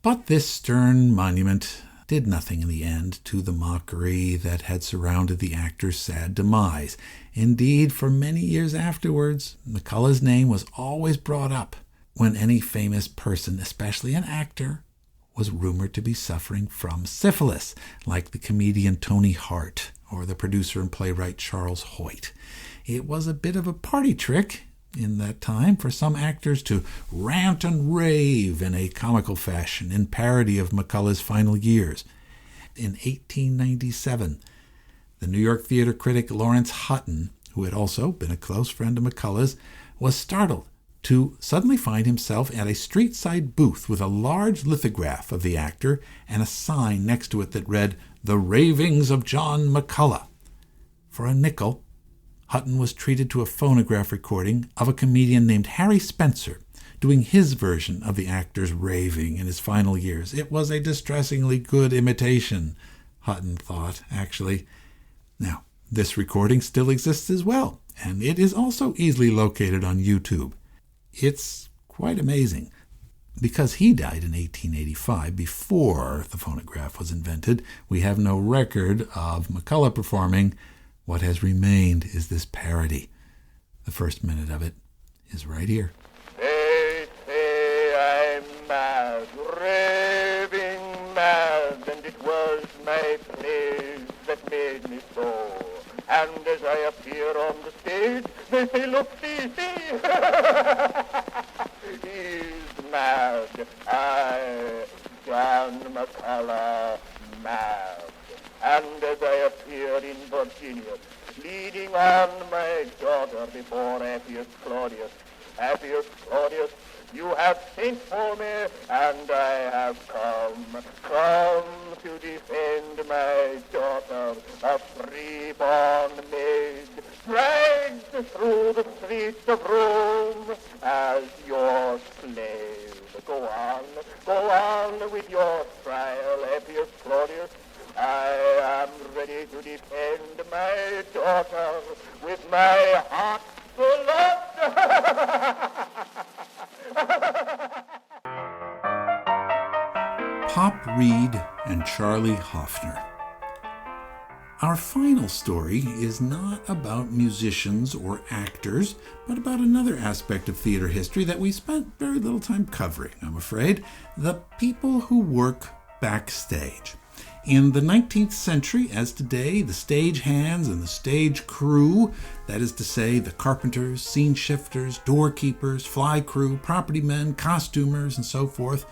But this stern monument did nothing in the end to the mockery that had surrounded the actor's sad demise. Indeed, for many years afterwards, McCullough's name was always brought up when any famous person, especially an actor, was rumored to be suffering from syphilis, like the comedian Tony Hart or the producer and playwright Charles Hoyt. It was a bit of a party trick in that time for some actors to rant and rave in a comical fashion in parody of McCullough's final years. In 1897, the New York theater critic Lawrence Hutton, who had also been a close friend of McCullough's, was startled to suddenly find himself at a street-side booth with a large lithograph of the actor and a sign next to it that read, "The Ravings of John McCullough." For a nickel, Hutton was treated to a phonograph recording of a comedian named Harry Spencer doing his version of the actor's raving in his final years. It was a distressingly good imitation, Hutton thought, actually. Now, this recording still exists as well, and it is also easily located on YouTube. It's quite amazing. Because he died in 1885, before the phonograph was invented, we have no record of McCullough performing. What has remained is this parody. The first minute of it is right here. They say I'm mad, raving mad, and it was my place that made me so. And as I appear on the stage, they say, look, see. He's mad. John McCullough, mad. And as I appear in Virginia, leading on my daughter before Appius Claudius, you have sent for me, and I have come to defend my daughter, a free-born maid, dragged through the streets of Rome as your slave. Go on with your trial, Appius Claudius. I am ready to defend my daughter with my heart Pop Reed and Charlie Hoffner. Our final story is not about musicians or actors, but about another aspect of theater history that we spent very little time covering, I'm afraid: the people who work backstage. In the 19th century, as today, the stagehands and the stage crew, that is to say, the carpenters, scene shifters, doorkeepers, fly crew, property men, costumers, and so forth,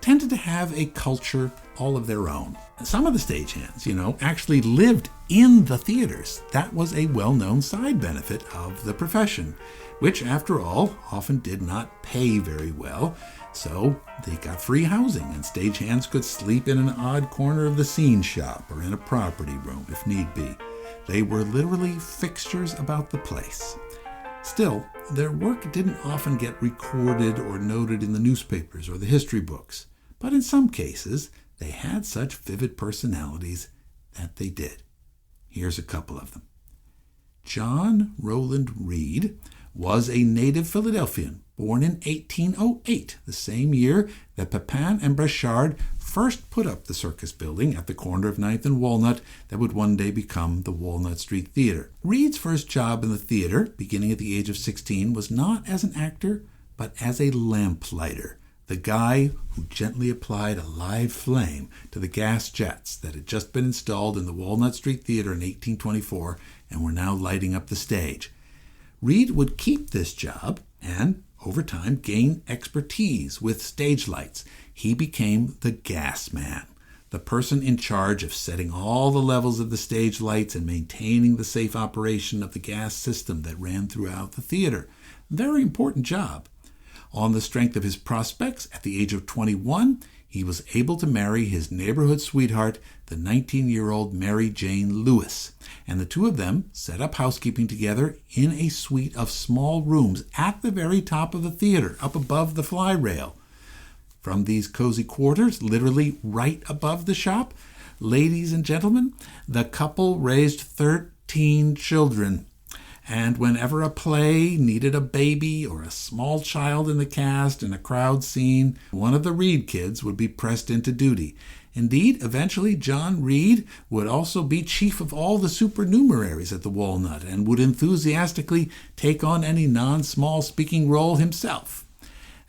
tended to have a culture all of their own. Some of the stagehands, actually lived in the theaters. That was a well-known side benefit of the profession, which, after all, often did not pay very well. So they got free housing, and stagehands could sleep in an odd corner of the scene shop or in a property room if need be. They were literally fixtures about the place. Still, their work didn't often get recorded or noted in the newspapers or the history books, but in some cases, they had such vivid personalities that they did. Here's a couple of them. John Rowland Reed was a native Philadelphian, born in 1808, the same year that Pepin and Breschard first put up the circus building at the corner of 9th and Walnut that would one day become the Walnut Street Theater. Reed's first job in the theater, beginning at the age of 16, was not as an actor, but as a lamplighter, the guy who gently applied a live flame to the gas jets that had just been installed in the Walnut Street Theater in 1824 and were now lighting up the stage. Reed would keep this job and, over time, gain expertise with stage lights. He became the gas man, the person in charge of setting all the levels of the stage lights and maintaining the safe operation of the gas system that ran throughout the theater. Very important job. On the strength of his prospects, at the age of 21, he was able to marry his neighborhood sweetheart, the 19-year-old Mary Jane Lewis, and the two of them set up housekeeping together in a suite of small rooms at the very top of the theater, up above the fly rail. From these cozy quarters, literally right above the shop, ladies and gentlemen, the couple raised 13 children. And whenever a play needed a baby or a small child in the cast in a crowd scene, one of the Reed kids would be pressed into duty. Indeed, eventually John Reed would also be chief of all the supernumeraries at the Walnut and would enthusiastically take on any non-small speaking role himself.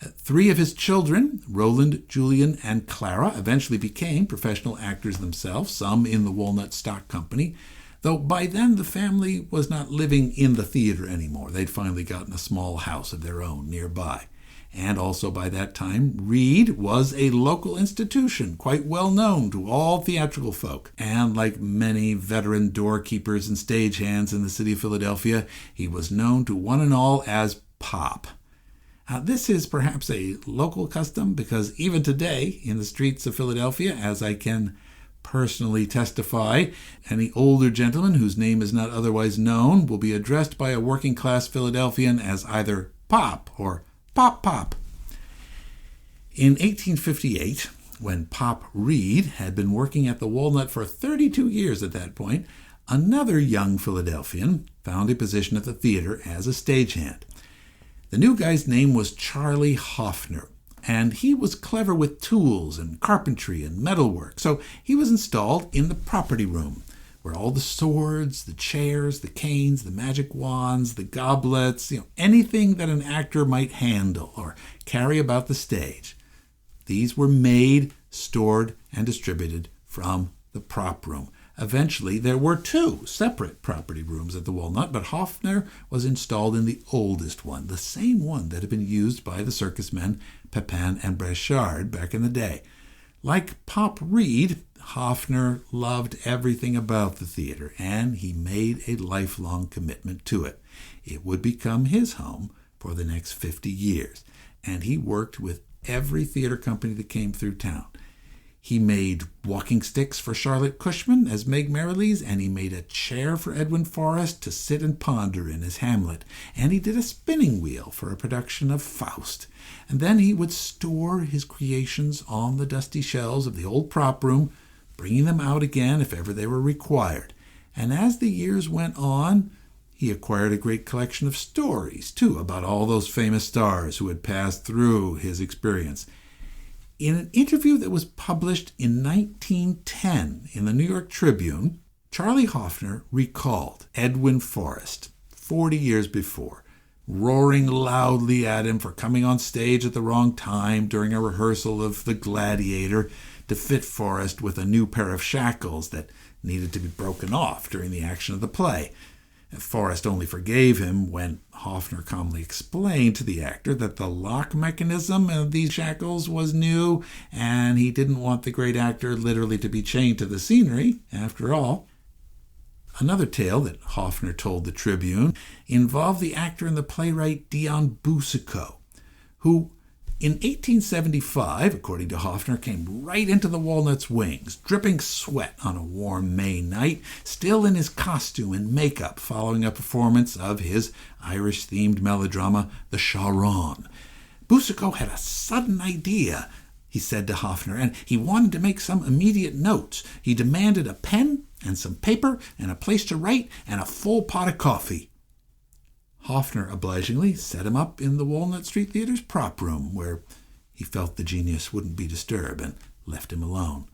3 of his children, Roland, Julian, and Clara, eventually became professional actors themselves, some in the Walnut Stock Company, though by then the family was not living in the theater anymore. They'd finally gotten a small house of their own nearby. And also by that time, Reed was a local institution, quite well known to all theatrical folk. And like many veteran doorkeepers and stagehands in the city of Philadelphia, he was known to one and all as Pop. This is perhaps a local custom because even today in the streets of Philadelphia, as I can personally testify, any older gentleman whose name is not otherwise known will be addressed by a working-class Philadelphian as either Pop or Pop Pop. In 1858, when Pop Reed had been working at the Walnut for 32 years at that point, another young Philadelphian found a position at the theater as a stagehand. The new guy's name was Charlie Hoffner, and he was clever with tools and carpentry and metalwork, so he was installed in the property room, where all the swords, the chairs, the canes, the magic wands, the goblets, anything that an actor might handle or carry about the stage. These were made, stored, and distributed from the prop room. Eventually, there were 2 separate property rooms at the Walnut, but Hoffner was installed in the oldest one, the same one that had been used by the circus men Pepin and Breschard back in the day. Like Pop Reed, Hoffner loved everything about the theater, and he made a lifelong commitment to it. It would become his home for the next 50 years, and he worked with every theater company that came through town. He made walking sticks for Charlotte Cushman as Meg Merrilies, and he made a chair for Edwin Forrest to sit and ponder in as Hamlet, and he did a spinning wheel for a production of Faust. And then he would store his creations on the dusty shelves of the old prop room, bringing them out again if ever they were required. And as the years went on, he acquired a great collection of stories, too, about all those famous stars who had passed through his experience. In an interview that was published in 1910 in the New York Tribune, Charlie Hoffner recalled Edwin Forrest, 40 years before, roaring loudly at him for coming on stage at the wrong time during a rehearsal of The Gladiator to fit Forrest with a new pair of shackles that needed to be broken off during the action of the play. Forrest only forgave him when Hoffner calmly explained to the actor that the lock mechanism of these shackles was new, and he didn't want the great actor literally to be chained to the scenery, after all. Another tale that Hoffner told the Tribune involved the actor and the playwright Dion Boucicault, who In 1875, according to Hoffner, came right into the Walnut's wings, dripping sweat on a warm May night, still in his costume and makeup, following a performance of his Irish-themed melodrama, The Charron. Boucicault had a sudden idea, he said to Hoffner, and he wanted to make some immediate notes. He demanded a pen and some paper and a place to write and a full pot of coffee. Hoffner obligingly set him up in the Walnut Street Theater's prop room, where he felt the genius wouldn't be disturbed, and left him alone.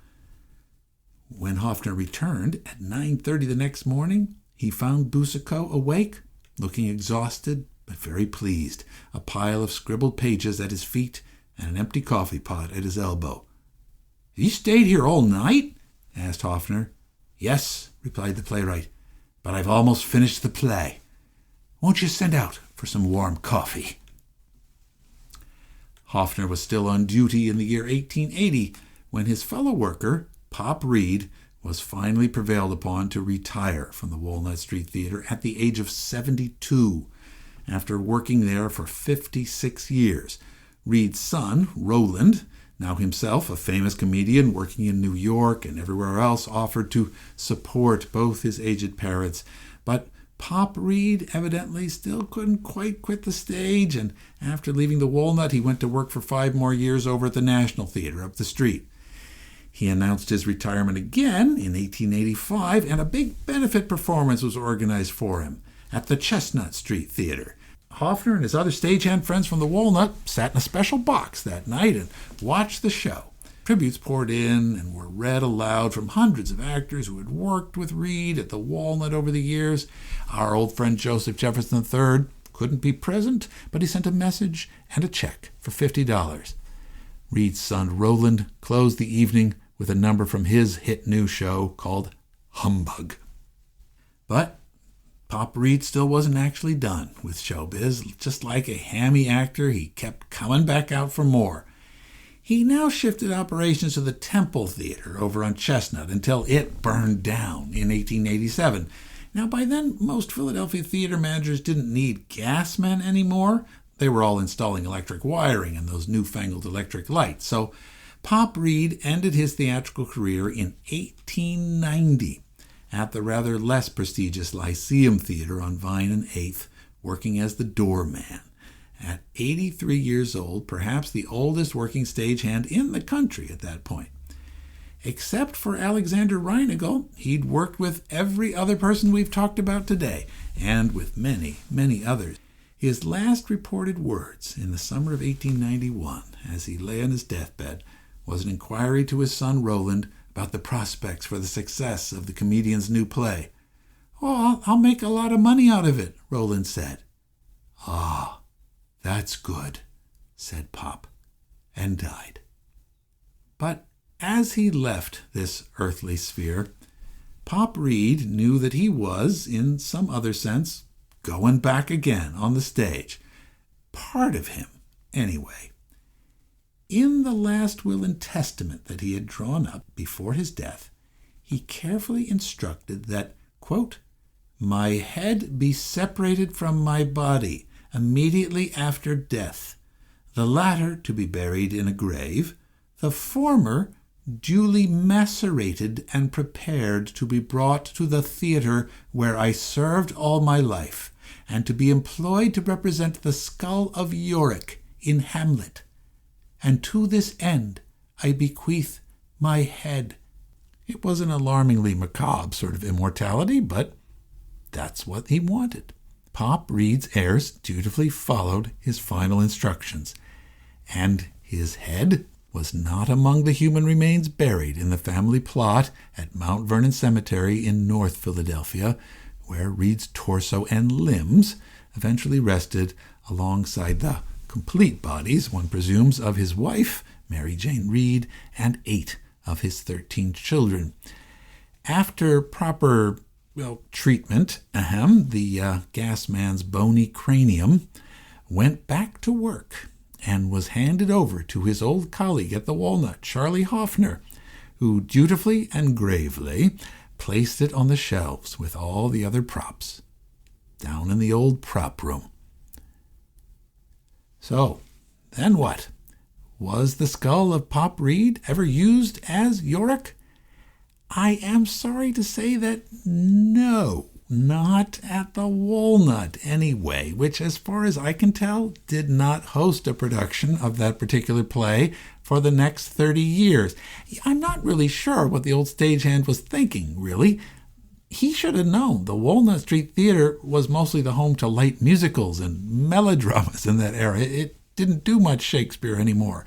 When Hoffner returned at 9:30 the next morning, he found Boucicault awake, looking exhausted but very pleased, a pile of scribbled pages at his feet and an empty coffee pot at his elbow. "You stayed here all night?" asked Hoffner. "Yes," replied the playwright, "but I've almost finished the play. Won't you send out for some warm coffee?" Hoffner was still on duty in the year 1880 when his fellow worker, Pop Reed, was finally prevailed upon to retire from the Walnut Street Theater at the age of 72, after working there for 56 years. Reed's son, Roland, now himself a famous comedian working in New York and everywhere else, offered to support both his aged parents, but Pop Reed evidently still couldn't quite quit the stage, and after leaving the Walnut, he went to work for 5 more years over at the National Theater up the street. He announced his retirement again in 1885, and a big benefit performance was organized for him at the Chestnut Street Theater. Hoffner and his other stagehand friends from the Walnut sat in a special box that night and watched the show. Tributes poured in and were read aloud from hundreds of actors who had worked with Reed at the Walnut over the years. Our old friend Joseph Jefferson III couldn't be present, but he sent a message and a check for $50. Reed's son Roland closed the evening with a number from his hit new show called Humbug. But Pop Reed still wasn't actually done with showbiz. Just like a hammy actor, he kept coming back out for more. He now shifted operations to the Temple Theater over on Chestnut until it burned down in 1887. Now, by then, most Philadelphia theater managers didn't need gas men anymore. They were all installing electric wiring and those newfangled electric lights. So Pop Reed ended his theatrical career in 1890 at the rather less prestigious Lyceum Theater on Vine and 8th, working as the doorman. At 83 years old, perhaps the oldest working stagehand in the country at that point. Except for Alexander Reinagle, he'd worked with every other person we've talked about today, and with many, many others. His last reported words in the summer of 1891, as he lay on his deathbed, was an inquiry to his son Roland about the prospects for the success of the comedian's new play. "Oh, I'll make a lot of money out of it," Roland said. "Ah, that's good," said Pop, and died. But as he left this earthly sphere, Pop Reed knew that he was, in some other sense, going back again on the stage. Part of him, anyway. In the last will and testament that he had drawn up before his death, he carefully instructed that, quote, "my head be separated from my body immediately after death, the latter to be buried in a grave, the former duly macerated and prepared to be brought to the theater where I served all my life, and to be employed to represent the skull of Yorick in Hamlet. And to this end I bequeath my head." It was an alarmingly macabre sort of immortality, but that's what he wanted. Pop Reed's heirs dutifully followed his final instructions, and his head was not among the human remains buried in the family plot at Mount Vernon Cemetery in North Philadelphia, where Reed's torso and limbs eventually rested alongside the complete bodies, one presumes, of his wife, Mary Jane Reed, and 8 of his 13 children. After proper treatment, the gas man's bony cranium went back to work and was handed over to his old colleague at the Walnut, Charlie Hoffner, who dutifully and gravely placed it on the shelves with all the other props, down in the old prop room. So, then what? Was the skull of Pop Reed ever used as Yorick? I am sorry to say that no, not at the Walnut anyway, which as far as I can tell did not host a production of that particular play for the next 30 years. I'm not really sure what the old stagehand was thinking, really. He should have known the Walnut Street Theater was mostly the home to light musicals and melodramas in that era. It didn't do much Shakespeare anymore.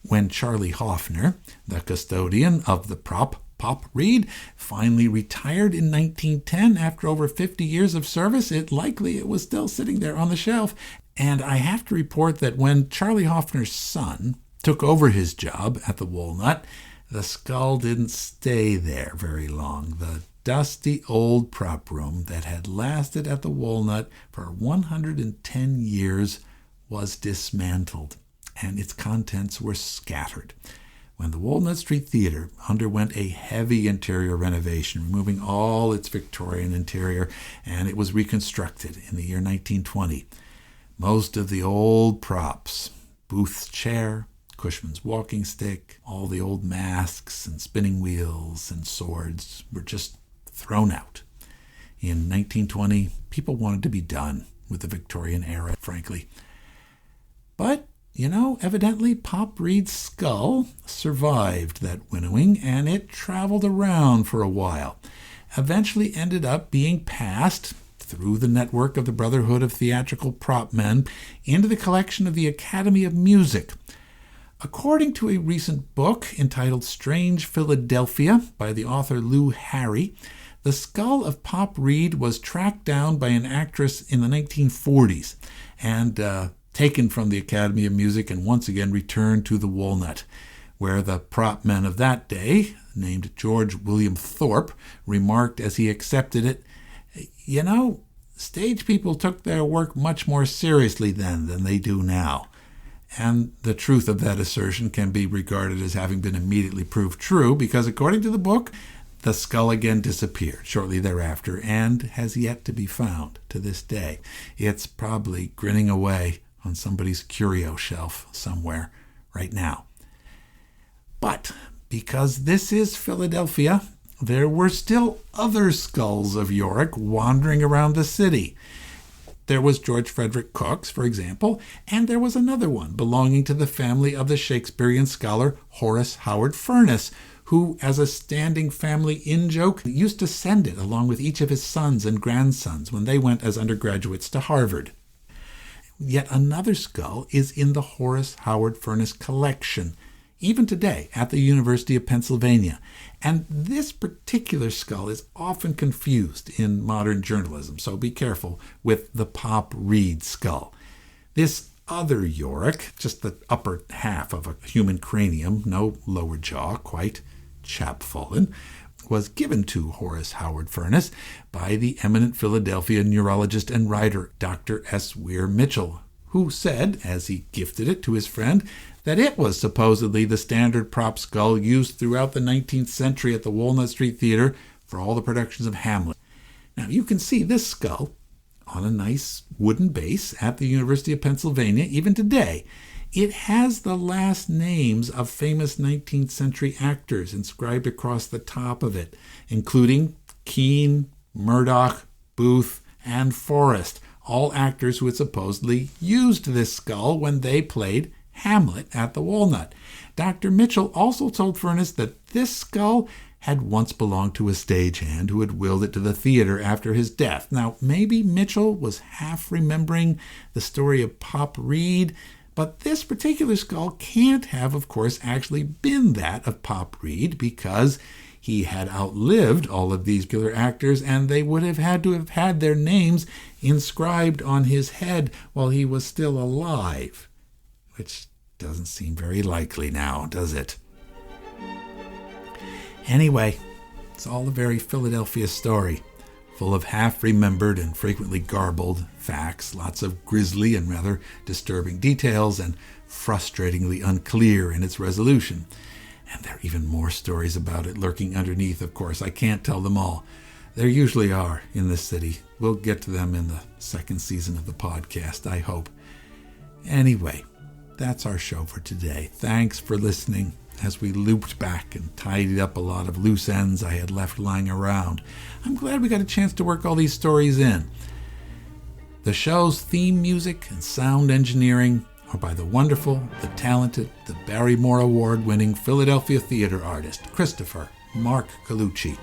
When Charlie Hoffner, the custodian of the prop Pop Reed, finally retired in 1910 after over 50 years of service, it was still sitting there on the shelf. And I have to report that when Charlie Hoffner's son took over his job at the Walnut, the skull didn't stay there very long. The dusty old prop room that had lasted at the Walnut for 110 years was dismantled, and its contents were scattered. When the Walnut Street Theater underwent a heavy interior renovation, removing all its Victorian interior, and it was reconstructed in the year 1920, most of the old props, Booth's chair, Cushman's walking stick, all the old masks and spinning wheels and swords were just thrown out. In 1920, people wanted to be done with the Victorian era, frankly. But, evidently Pop Reed's skull survived that winnowing, and it traveled around for a while. Eventually ended up being passed through the network of the Brotherhood of Theatrical Prop Men into the collection of the Academy of Music. According to a recent book entitled Strange Philadelphia by the author Lou Harry, the skull of Pop Reed was tracked down by an actress in the 1940s and taken from the Academy of Music and once again returned to the Walnut, where the prop men of that day, named George William Thorpe, remarked as he accepted it, stage people took their work much more seriously then than they do now. And the truth of that assertion can be regarded as having been immediately proved true, because according to the book, the skull again disappeared shortly thereafter and has yet to be found to this day. It's probably grinning away on somebody's curio shelf somewhere right now. But because this is Philadelphia, there were still other skulls of Yorick wandering around the city. There was George Frederick Cook's, for example, and there was another one belonging to the family of the Shakespearean scholar Horace Howard Furness, who, as a standing family in-joke, used to send it along with each of his sons and grandsons when they went as undergraduates to Harvard. Yet another skull is in the Horace Howard Furness collection, even today at the University of Pennsylvania. And this particular skull is often confused in modern journalism, so be careful with the Pop Reed skull. This other Yorick, just the upper half of a human cranium, no lower jaw, quite chapfallen, was given to Horace Howard Furness by the eminent Philadelphia neurologist and writer Dr. S. Weir Mitchell, who said, as he gifted it to his friend, that it was supposedly the standard prop skull used throughout the 19th century at the Walnut Street Theater for all the productions of Hamlet. Now, you can see this skull on a nice wooden base at the University of Pennsylvania even today. It has the last names of famous 19th century actors inscribed across the top of it, including Keene, Murdoch, Booth, and Forrest, all actors who had supposedly used this skull when they played Hamlet at the Walnut. Dr. Mitchell also told Furness that this skull had once belonged to a stagehand who had willed it to the theater after his death. Now, maybe Mitchell was half remembering the story of Pop Reed, but this particular skull can't have, of course, actually been that of Pop Reed, because he had outlived all of these killer actors, and they would have had to have had their names inscribed on his head while he was still alive, which doesn't seem very likely now, does it? Anyway, it's all a very Philadelphia story, full of half-remembered and frequently garbled facts, lots of grisly and rather disturbing details, and frustratingly unclear in its resolution. And there are even more stories about it lurking underneath, of course. I can't tell them all. There usually are in this city. We'll get to them in the second season of the podcast, I hope. Anyway, that's our show for today. Thanks for listening as we looped back and tidied up a lot of loose ends I had left lying around. I'm glad we got a chance to work all these stories in. The show's theme music and sound engineering are by the wonderful, the talented, the Barrymore Award-winning Philadelphia theater artist, Christopher Mark Colucci.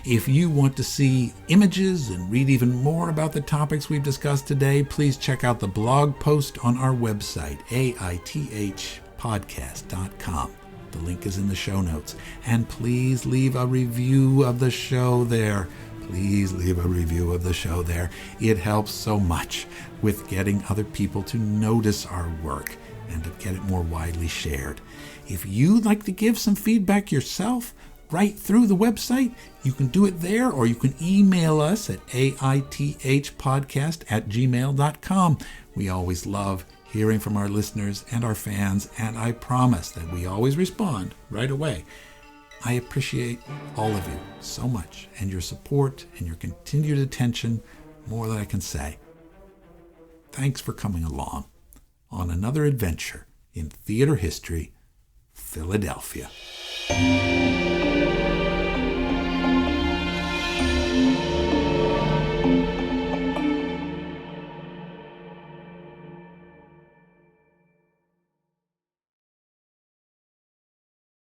If you want to see images and read even more about the topics we've discussed today, please check out the blog post on our website, aithpodcast.com. The link is in the show notes. And please leave a review of the show there. Please leave a review of the show there. It helps so much with getting other people to notice our work and to get it more widely shared. If you'd like to give some feedback yourself, right through the website, you can do it there, or you can email us at aithpodcast@gmail.com. We always love hearing from our listeners and our fans, and I promise that we always respond right away. I appreciate all of you so much, and your support and your continued attention more than I can say. Thanks for coming along on another adventure in theater history, Philadelphia.